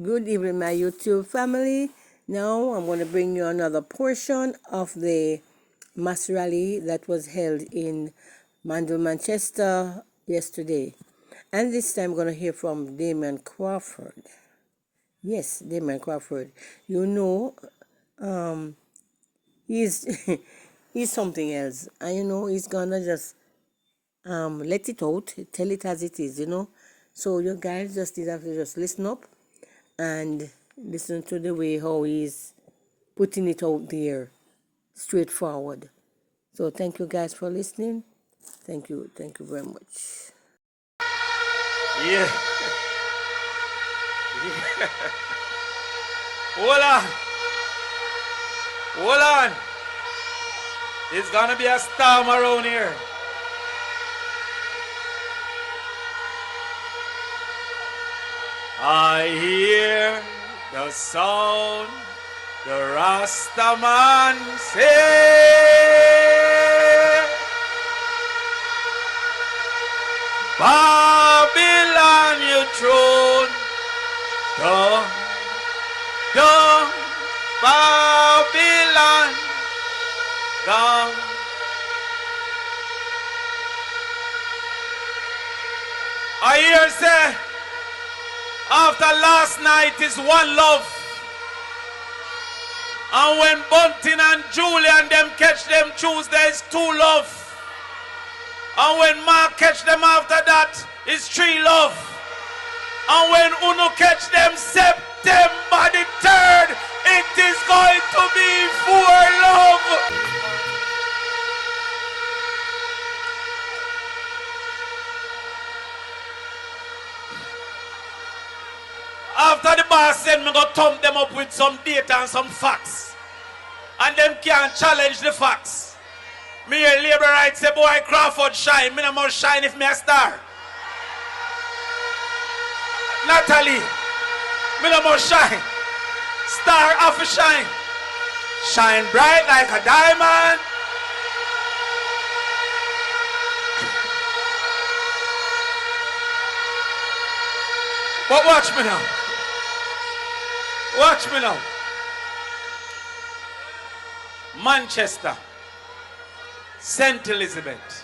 Good evening, my YouTube family. Now I'm going to bring you another portion of the mass rally that was held in Mandeville, Manchester yesterday. And this time I'm going to hear from Damian Crawford. Yes, Damian Crawford. You know, he's he's something else. And he's going to just let it out, tell it as it is. So you guys just have to just listen up and listen to the way how he's putting it out there straightforward. So thank you guys for listening. Thank you very much. Yeah. Hold on. Hold on. It's gonna be a storm around here. I hear the sound, the Rastaman say, Babylon, you throne, down, down, Babylon, down. I hear say, after last night is one love. And when Bunting and Julian them catch them Tuesday is two love. And when Mark catch them after that is three love. And when Uno catch them September the 3rd, it is going to be four love. After the boss said me go thump them up with some data and some facts. And them can't challenge the facts. Me hear labor rights say, boy, Crawford shine. Me no more shine if me a star. Natalie, me no more shine. Star have to shine. Shine bright like a diamond. But watch me now. Watch me now. Manchester, St. Elizabeth,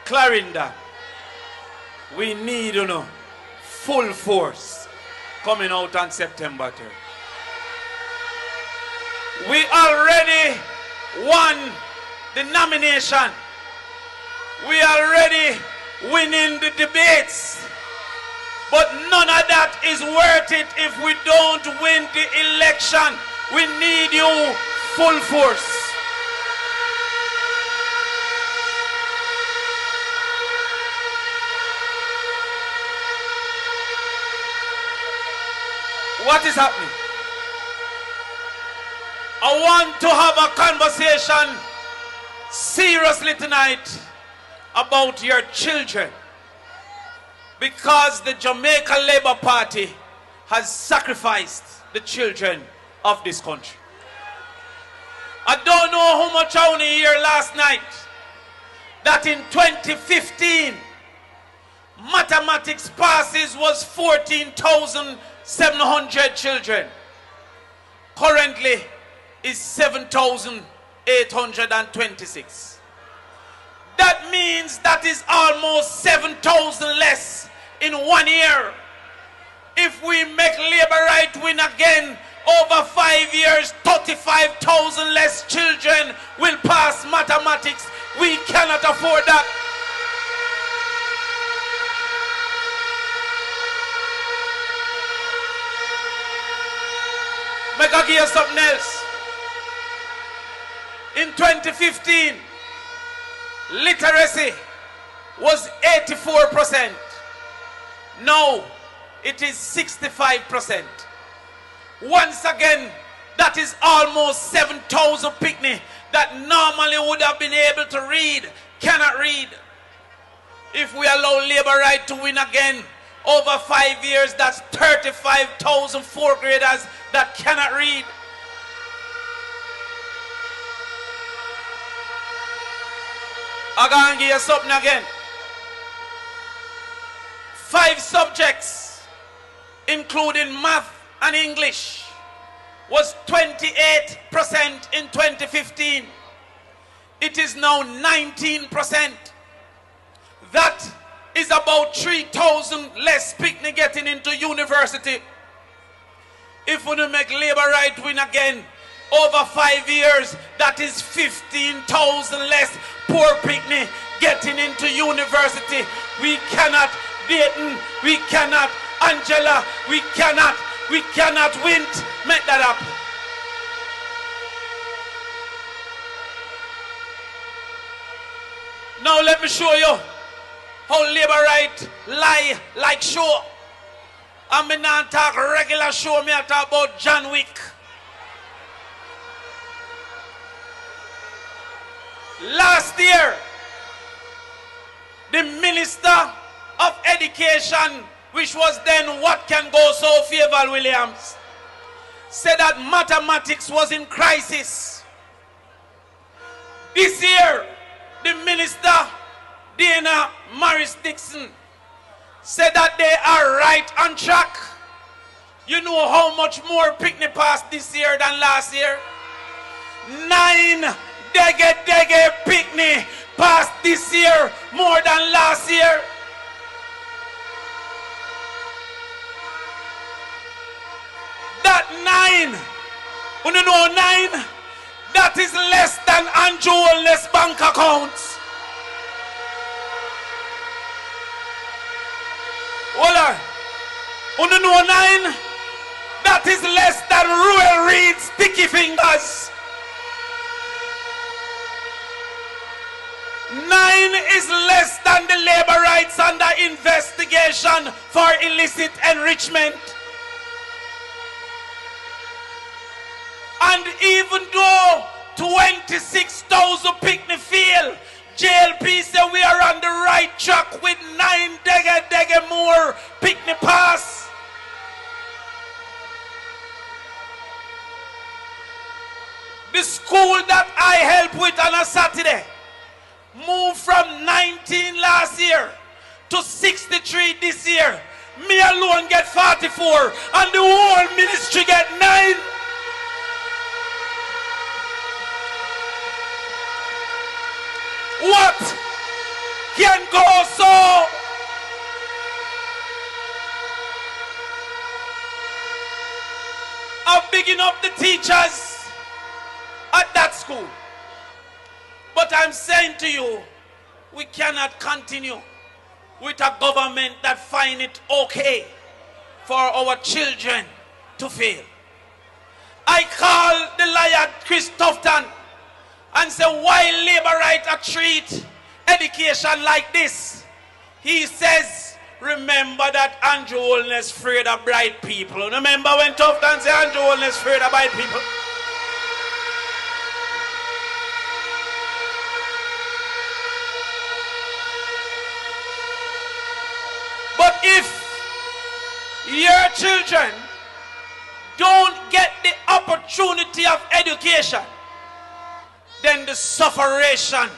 Clarendon, we need full force coming out on September 3rd. We already won the nomination. We already winning the debates. But none of that is worth it if we don't win the election. We need you full force. What is happening? I want to have a conversation seriously tonight about your children. Because the Jamaica Labour Party has sacrificed the children of this country. I don't know how much I only hear last night that in 2015 mathematics passes was 14,700 children. Currently is 7,826. That means that is almost 7,000 less in 1 year. If we make Labour right win again, over 5 years, 35,000 less children will pass mathematics. We cannot afford that. Make I give you something else. In 2015, literacy was 84%. Now it is 65%. Once again, that is almost 7,000 picnic that normally would have been able to read, cannot read. If we allow Labour right to win again, over 5 years, that's 35,000 fourth graders that cannot read. I'm going to give you something again. 5 subjects including math and English, was 28% in 2015. It is now 19%. That is about 3,000 less picnic getting into university. If we don't make labor right win again, over 5 years, that is 15,000 less poor picnic getting into university. We cannot, Dayton, we cannot, Angela, we cannot win. Make that happen. Now let me show you how labor right lie like show. I mean not talk regular show, me I talk about John Wick. Last year, the Minister of Education, which was then What Can Go So, Favour Williams, said that mathematics was in crisis. This year, the Minister, Dana Morris Dixon, said that they are right on track. You know how much more picnic passed this year than last year? 9 Dege picnic passed this year more than last year. That 9, you know 9, that is less than Andrew Holness bank accounts. Hold on. You know 9, that is less than Ruel Reed's sticky fingers. 9 is less than the labor rights under investigation for illicit enrichment. And even though 26,000 picnic fail, JLP said we are on the right track with 9 dege more picnic pass. The school that I help with on a Saturday moved from 19 last year to 63 this year. Me alone get 44 and the whole ministry get 9. What can go so? I'm bigging up the teachers at that school. But I'm saying to you, we cannot continue with a government that find it okay for our children to fail. I call the liar Chris Tufton and say, why labor right treat education like this? He says, remember that Andrew Holness afraid of bright people. Remember when Tufton said Andrew Holness afraid of bright people? But if your children don't get the opportunity of education, then the sufferation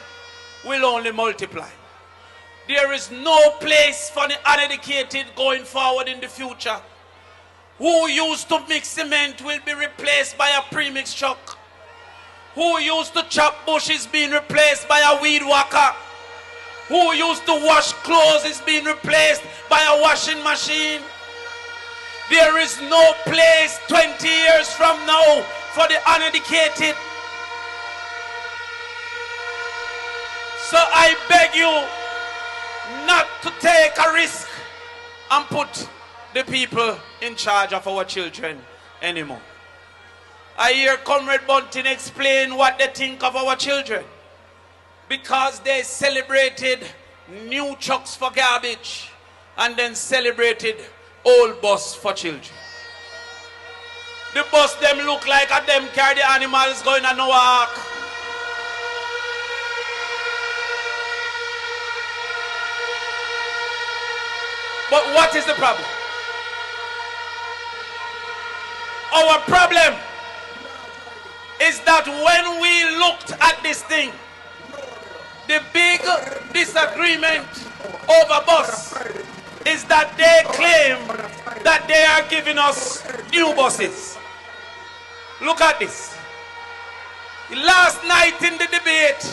will only multiply. There is no place for the uneducated going forward in the future. Who used to mix cement will be replaced by a premix truck. Who used to chop bush is being replaced by a weed whacker. Who used to wash clothes is being replaced by a washing machine. There is no place 20 years from now for the uneducated. So I beg you not to take a risk and put the people in charge of our children anymore. I hear Comrade Bunting explain what they think of our children because they celebrated new trucks for garbage and then celebrated old bus for children. The bus them look like a them carry the animals going on Noah Ark. But what is the problem? Our problem is that when we looked at this thing, the big disagreement over bus is that they claim that they are giving us new buses. Look at this. Last night in the debate,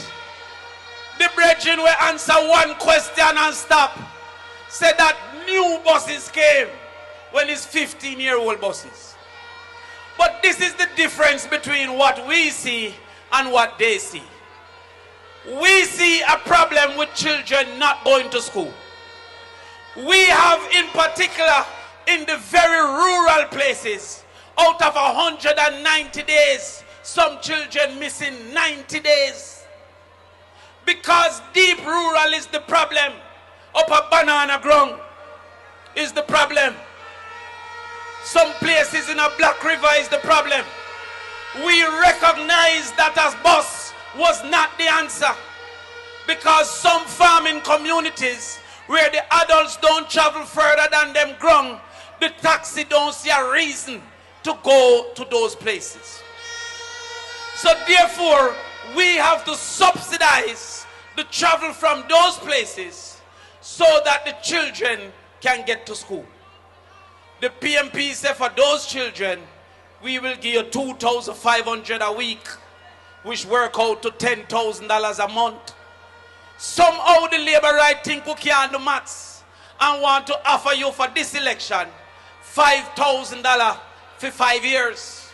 the brethren will answer one question and stop. Said that new buses came when it's 15-year-old buses. But this is the difference between what we see and what they see. We see a problem with children not going to school. We have in particular in the very rural places, out of 190 days, some children missing 90 days. Because deep rural is the problem. Up a banana ground is the problem. Some places in a Black River is the problem. We recognize that as bus was not the answer. Because some farming communities where the adults don't travel further than them ground, the taxi don't see a reason to go to those places. So therefore, we have to subsidize the travel from those places so that the children can get to school. The PMP said for those children, we will give you $2,500 a week, which work out to $10,000 a month. Somehow the Labour right think we can't do maths and want to offer you for this election $5,000 for 5 years.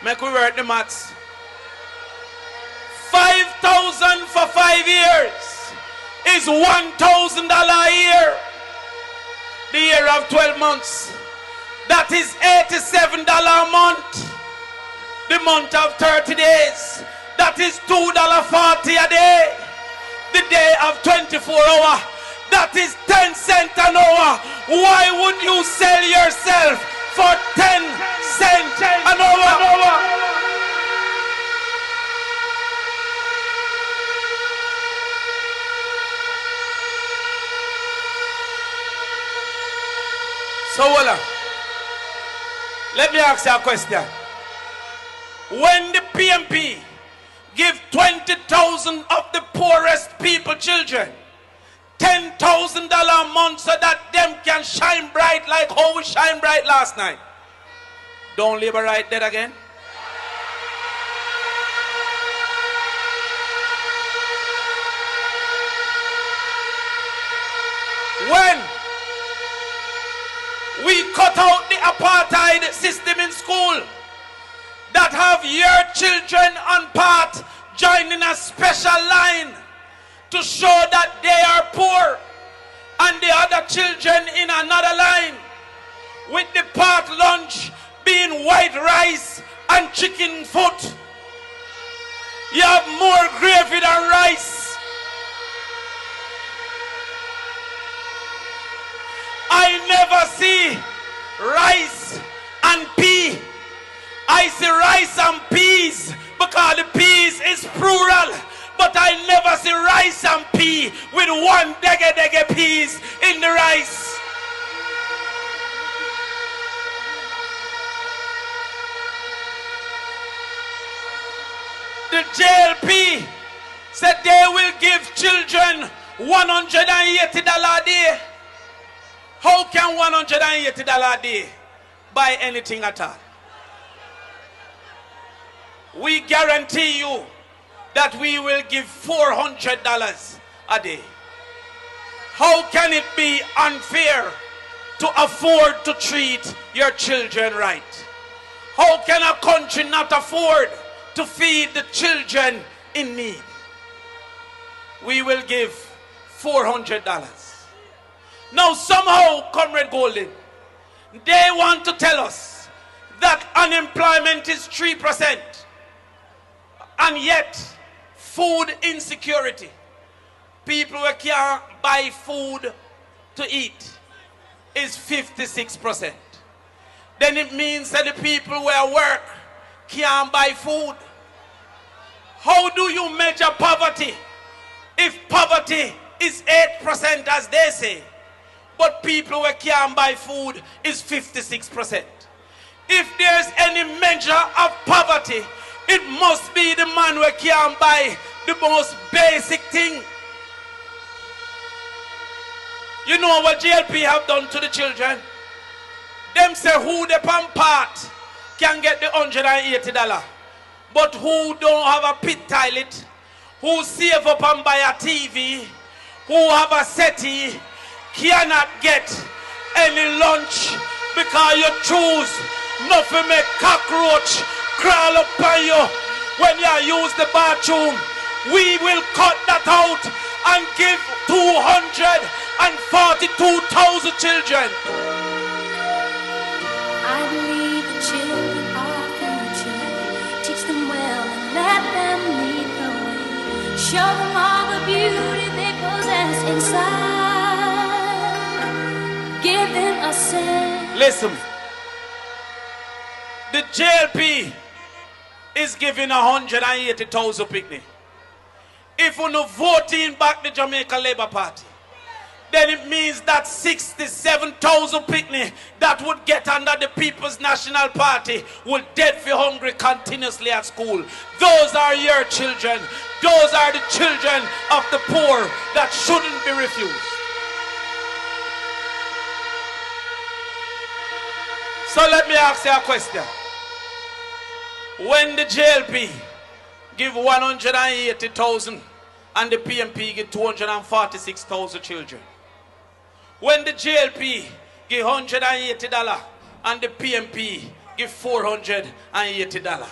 Make we work the maths. 5,000 for 5 years is $1,000 a year. The year of 12 months. That is $87 a month. The month of 30 days. That is $2.40 a day. The day of 24 hours. That is 10 cents an hour. Why would you sell yourself for 10 cents an hour? So, let me ask you a question. When the PMP give 20,000 of the poorest people children $10,000 a month so that them can shine bright like how we shine bright last night, don't Labour right dead again? When we cut out the apartheid system in school, that have your children on part joining a special line to show that they are poor, and the other children in another line, with the part lunch being white rice and chicken foot. You have more gravy than rice. I never see rice and pea. I see rice and peas because the peas is plural. But I never see rice and pea with one dege peas in the rice. The JLP said they will give children $180 a day. How can $180 a day buy anything at all? We guarantee you that we will give $400 a day. How can it be unfair to afford to treat your children right? How can a country not afford to feed the children in need? We will give $400. Now somehow, Comrade Golden, they want to tell us that unemployment is 3%, and yet food insecurity, people who can't buy food to eat, is 56%. Then it means that the people who work can't buy food. How do you measure poverty if poverty is 8% as they say, but people who can't buy food is 56%? If there's any measure of poverty, it must be the man who can't buy the most basic thing. You know what JLP have done to the children? Them say who the pan part can get the $180. But who don't have a pit toilet, who save up and buy a TV, who have a settee, cannot get any lunch because you choose nothing make cockroach crawl up on you when you use the bathroom. We will cut that out and give 242,000 children. I believe the children are future. Teach them well and let them lead the way. Show them all the beauty they possess inside. Give them a sense. Listen, the JLP is giving 180,000 picnic. If we no voting back the Jamaica Labour Party, then it means that 67,000 picnic that would get under the People's National Party will dead for hungry continuously at school. Those are your children. Those are the children of the poor that shouldn't be refused. So let me ask you a question. When the JLP give 180,000 and the PMP give 246,000 children, when the JLP give $180 and the PMP give $480,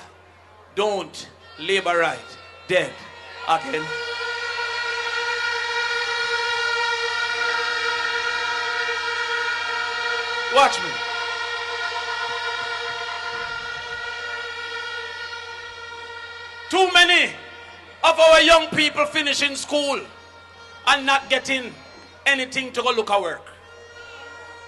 don't labor right dead again. Watch me. Too many of our young people finishing school and not getting anything to go look at work.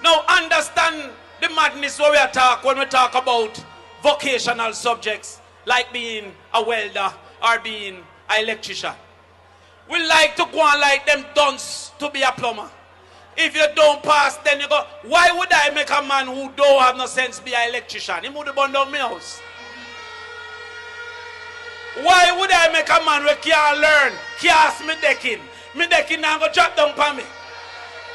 Now understand the madness where when we talk about vocational subjects like being a welder or being an electrician. We like to go on like them dunce to be a plumber. If you don't pass, then you go, why would I make a man who don't have no sense be an electrician? He would have burned down my house. Why would I make a man who can't learn, cast me decking? Me decking now go drop down for me.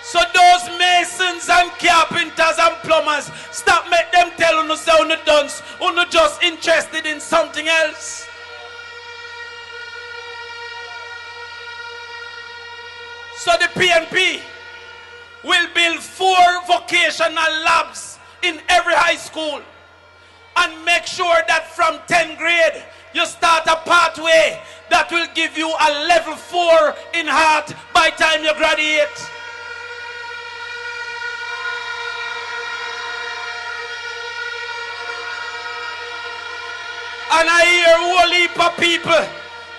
So those masons and carpenters and plumbers, stop make them tell you say you dunce, you just interested in something else. So the PNP will build 4 vocational labs in every high school and make sure that from 10th grade you start a pathway that will give you a level 4 in heart by the time you graduate. And I hear a whole heap of people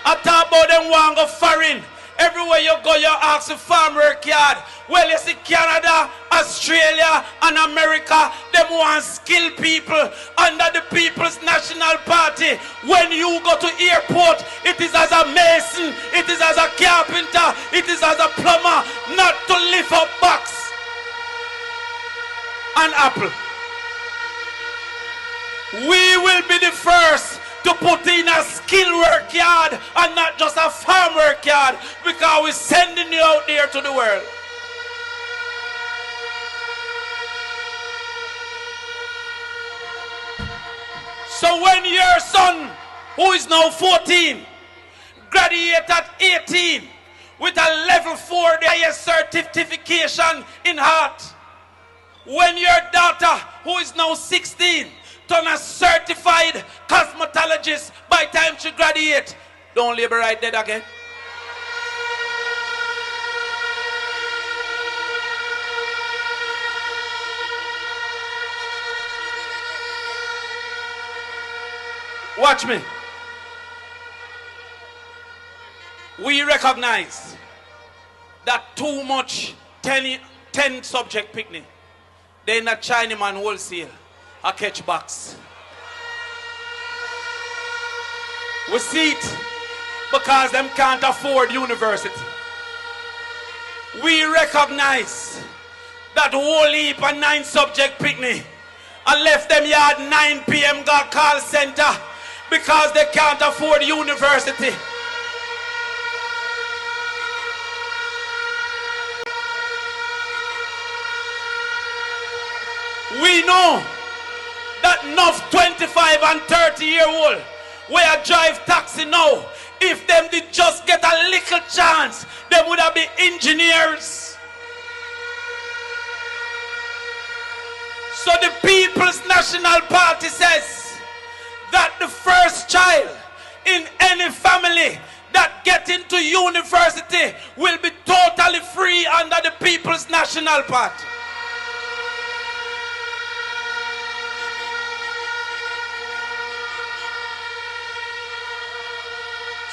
I talk about them want to go foreign. Everywhere you go, you ask a farm work yard. Well, you see Canada, Australia, and America, them want skilled people under the People's National Party. When you go to airport, it is as a mason, it is as a carpenter, it is as a plumber, not to lift up box and apple. We will be the first to put in a skill work yard and not just a farm work yard, because we're sending you out there to the world. So when your son, who is now 14, graduate at 18 with a level 4 certification in heart, when your daughter, who is now 16, turn a certified cosmetologist by the time she graduate, don't labor right dead again. Watch me. We recognize that too much 10 subject picnic, they not Chinaman wholesale a catch box. We see it because them can't afford university. We recognize that whole heap of 9 subject picnic and left them yard 9 p.m. got call center because they can't afford university. We know that enough 25 and 30-year-old where drive taxi now, if them did just get a little chance, they would have been engineers. So the People's National Party says that the first child in any family that get into university will be totally free under the People's National Party.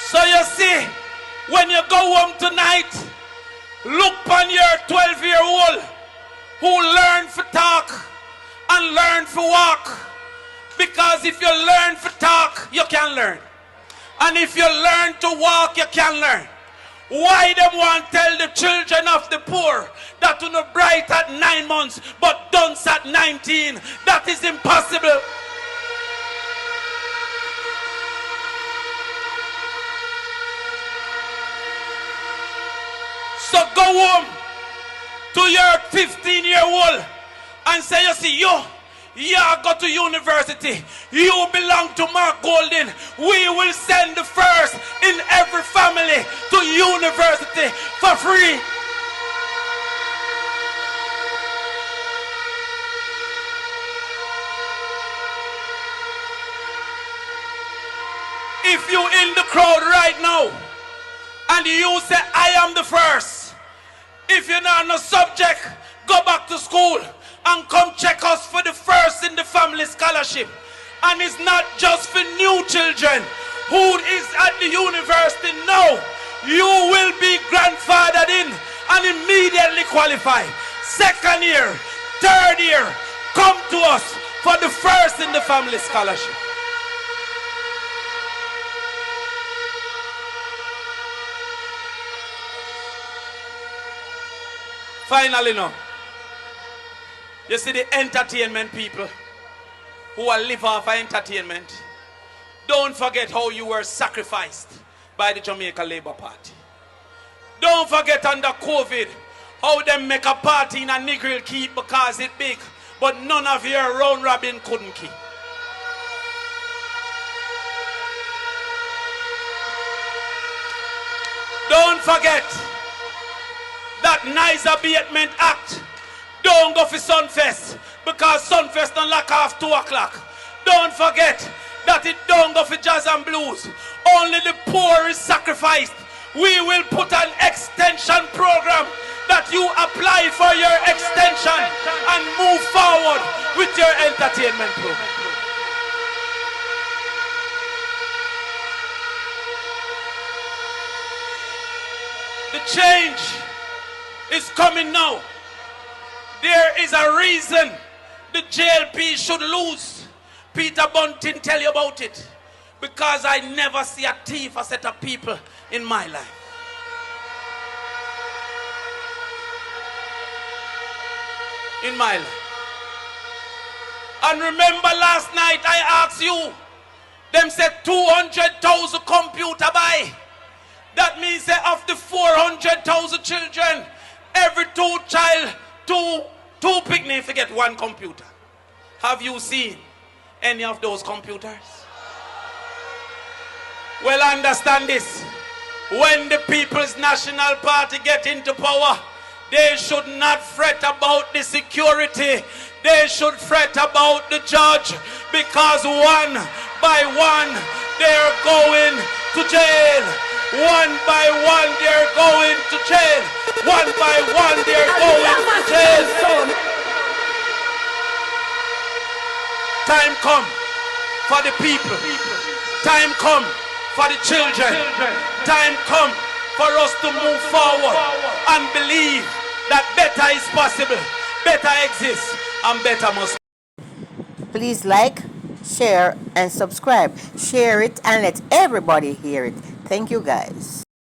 So you see, when you go home tonight, look on your 12-year-old who learn to talk and learn to walk. Because if you learn to talk, you can learn. And if you learn to walk, you can learn. Why them want to tell the children of the poor that you know bright at 9 months but dunce at 19? That is impossible. So go home to your 15-year-old and say, you see, you go to university. You belong to Mark Golden. We will send the first in every family to university for free. If you in the crowd right now and you say, I am the first, if you're not on a subject, go back to school and come check us for the first in the family scholarship. And it's not just for new children who is at the university. No, you will be grandfathered in and immediately qualify. Second year, third year, come to us for the first in the family scholarship. Finally now, you see the entertainment people who are live off of entertainment. Don't forget how you were sacrificed by the Jamaica Labour Party. Don't forget under COVID how them make a party in a Negril keep because it's big, but none of your round robin couldn't keep. Don't forget that Nice Abatement Act. Don't go for Sunfest because Sunfest don't lock off 2 o'clock. Don't forget that it don't go for jazz and blues. Only the poor is sacrificed. We will put an extension program that you apply for your extension and move forward with your entertainment program. The change is coming now. There is a reason the JLP should lose. Peter Bunting tell you about it. Because I never see a thief, a set of people in my life. In my life. And remember last night I asked you, them said 200,000 computer buy. That means that of the 400,000 children, every two picnics get 1 computer. Have you seen any of those computers? Well, understand this. When the People's National Party get into power, they should not fret about the security. They should fret about the judge, because one by one they're going to jail. One by one they're going to jail. One by one they're going to jail. Time come for the people. Time come for the children. Time come for us to move forward and believe that better is possible, better exists, and better must. Please like, share, and subscribe. Share it and let everybody hear it. Thank you, guys.